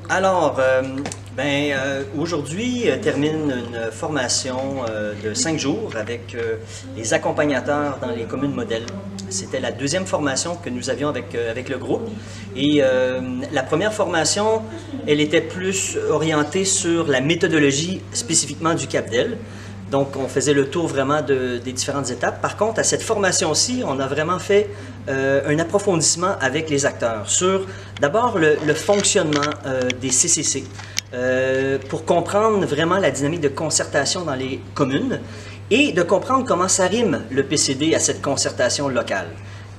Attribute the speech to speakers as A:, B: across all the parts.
A: Alors, aujourd'hui termine une formation de 5 jours avec les accompagnateurs dans les communes modèles. C'était la deuxième formation que nous avions avec le groupe. Et la première formation, elle était plus orientée sur la méthodologie spécifiquement du Cap-Del. Donc, on faisait le tour vraiment des différentes étapes. Par contre, à cette formation-ci, on a vraiment fait un approfondissement avec les acteurs sur d'abord le fonctionnement des CCC pour comprendre vraiment la dynamique de concertation dans les communes et de comprendre comment ça rime le PCD à cette concertation locale.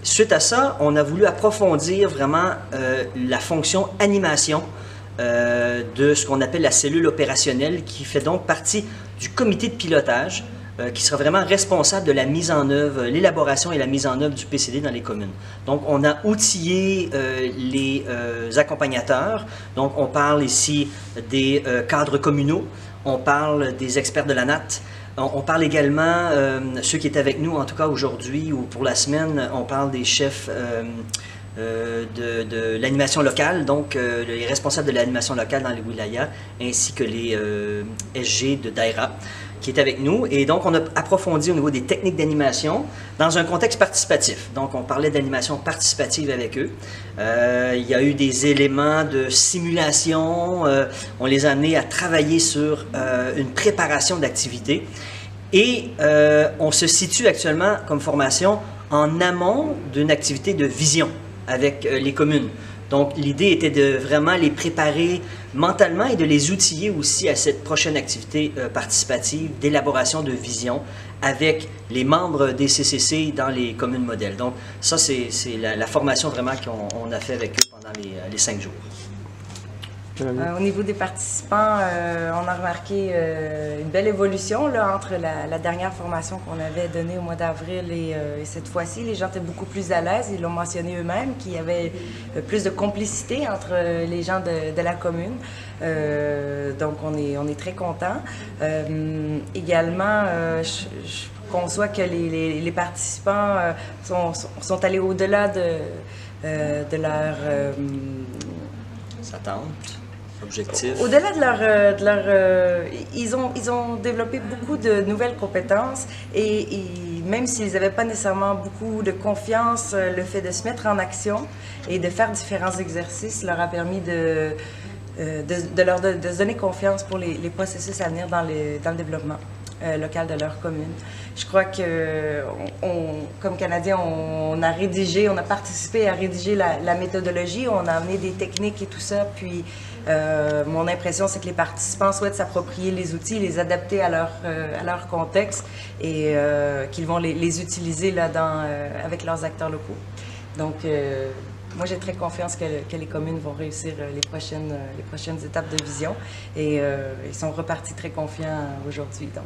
A: Suite à ça, on a voulu approfondir vraiment la fonction animation de ce qu'on appelle la cellule opérationnelle qui fait donc partie du comité de pilotage qui sera vraiment responsable de la mise en œuvre, l'élaboration et la mise en œuvre du PCD dans les communes. Donc, on a outillé les accompagnateurs. Donc, on parle ici des cadres communaux, on parle des experts de la NAT, on parle également, ceux qui étaient avec nous, en tout cas aujourd'hui ou pour la semaine, on parle des chefs de l'animation locale, donc les responsables de l'animation locale dans les wilayas, ainsi que les SG de Daïra qui est avec nous. Et donc, on a approfondi au niveau des techniques d'animation dans un contexte participatif. Donc, on parlait d'animation participative avec eux. Il y a eu des éléments de simulation. On les a amenés à travailler sur une préparation d'activités. Et on se situe actuellement comme formation en amont d'une activité de vision avec les communes. Donc, l'idée était de vraiment les préparer mentalement et de les outiller aussi à cette prochaine activité participative d'élaboration de vision avec les membres des CCC dans les communes modèles. Donc, ça, c'est la formation vraiment qu'on a fait avec eux pendant les 5 jours.
B: Au niveau des participants, on a remarqué une belle évolution là, entre la dernière formation qu'on avait donnée au mois d'avril et cette fois-ci. Les gens étaient beaucoup plus à l'aise, ils l'ont mentionné eux-mêmes, qu'il y avait plus de complicité entre les gens de la commune. Donc on est très contents. Également, je conçois que les participants sont allés au-delà de leur
A: attentes. Objectif.
B: Au-delà de leur ils ont développé beaucoup de nouvelles compétences et même s'ils n'avaient pas nécessairement beaucoup de confiance, le fait de se mettre en action et de faire différents exercices leur a permis de se donner confiance pour les processus à venir dans le développement local de leur commune. Je crois que, comme Canadiens, on a participé à rédiger la méthodologie, on a amené des techniques et tout ça, puis mon impression, c'est que les participants souhaitent s'approprier les outils, les adapter à leur contexte et qu'ils vont les utiliser là, avec leurs acteurs locaux. Donc, moi, j'ai très confiance que les communes vont réussir les prochaines étapes de vision et ils sont repartis très confiants aujourd'hui. Donc.